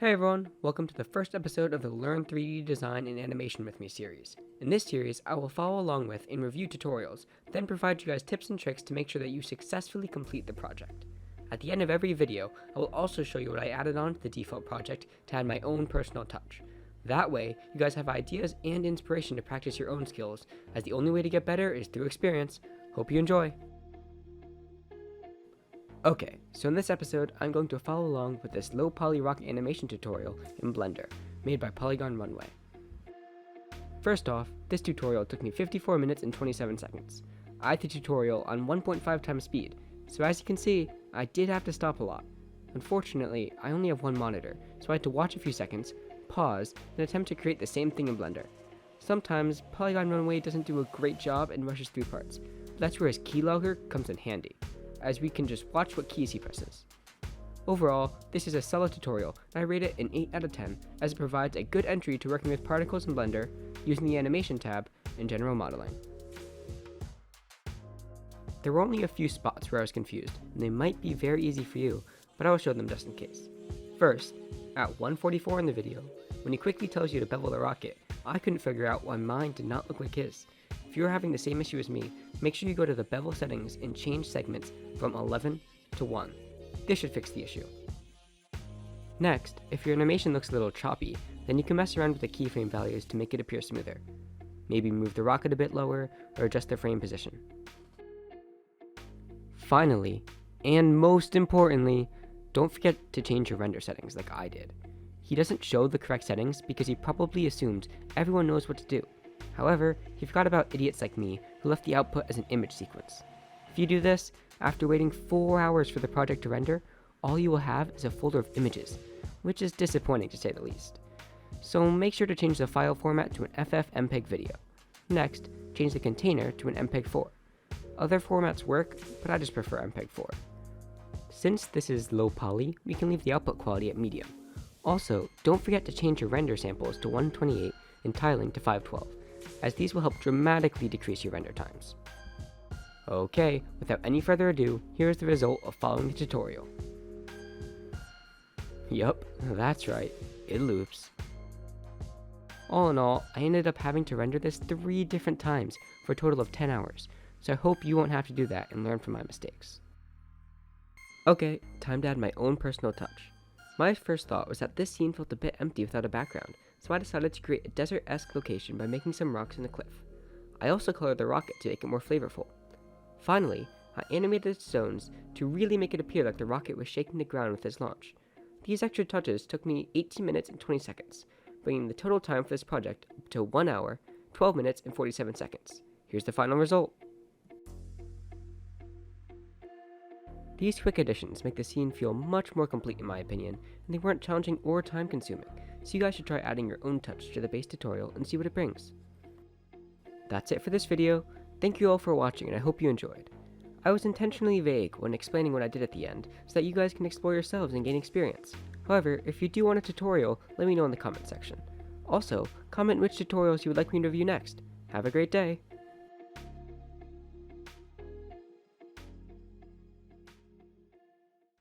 Hey everyone, welcome to the first episode of the Learn 3D Design and Animation with Me series. In this series, I will follow along with and review tutorials, then provide you guys tips and tricks to make sure that you successfully complete the project. At the end of every video, I will also show you what I added on to the default project to add my own personal touch. That way, you guys have ideas and inspiration to practice your own skills, as the only way to get better is through experience. Hope you enjoy! Okay, so in this episode, I'm going to follow along with this low poly rock animation tutorial in Blender, made by Polygon Runway. First off, this tutorial took me 54 minutes and 27 seconds. I had the tutorial on 1.5 times speed, so as you can see, I did have to stop a lot. Unfortunately, I only have one monitor, so I had to watch a few seconds, pause, and attempt to create the same thing in Blender. Sometimes, Polygon Runway doesn't do a great job and rushes through parts, but that's where his keylogger comes in handy, as we can just watch what keys he presses. Overall, this is a solid tutorial, and I rate it an 8 out of 10, as it provides a good entry to working with particles in Blender, using the animation tab, and general modeling. There were only a few spots where I was confused, and they might be very easy for you, but I will show them just in case. First, at 1:44 in the video, when he quickly tells you to bevel the rocket, I couldn't figure out why mine did not look like his. If you're having the same issue as me, make sure you go to the bevel settings and change segments from 11 to 1. This should fix the issue. Next, if your animation looks a little choppy, then you can mess around with the keyframe values to make it appear smoother. Maybe move the rocket a bit lower, or adjust the frame position. Finally, and most importantly, don't forget to change your render settings like I did. He doesn't show the correct settings because he probably assumed everyone knows what to do. However, he forgot about idiots like me who left the output as an image sequence. If you do this, after waiting 4 hours for the project to render, all you will have is a folder of images, which is disappointing to say the least. So make sure to change the file format to an FFmpeg video. Next, change the container to an MPEG-4. Other formats work, but I just prefer MPEG-4. Since this is low poly, we can leave the output quality at medium. Also, don't forget to change your render samples to 128 and tiling to 512. As these will help dramatically decrease your render times. Okay, without any further ado, here is the result of following the tutorial. Yup, that's right, it loops. All in all, I ended up having to render this 3 different times for a total of 10 hours, so I hope you won't have to do that and learn from my mistakes. Okay, time to add my own personal touch. My first thought was that this scene felt a bit empty without a background, so I decided to create a desert-esque location by making some rocks and a cliff. I also colored the rocket to make it more flavorful. Finally, I animated the stones to really make it appear like the rocket was shaking the ground with its launch. These extra touches took me 18 minutes and 20 seconds, bringing the total time for this project up to 1 hour, 12 minutes and 47 seconds. Here's the final result. These quick additions make the scene feel much more complete in my opinion, and they weren't challenging or time consuming, so you guys should try adding your own touch to the base tutorial and see what it brings. That's it for this video. Thank you all for watching and I hope you enjoyed. I was intentionally vague when explaining what I did at the end, so that you guys can explore yourselves and gain experience. However, if you do want a tutorial, let me know in the comment section. Also, comment which tutorials you would like me to review next. Have a great day!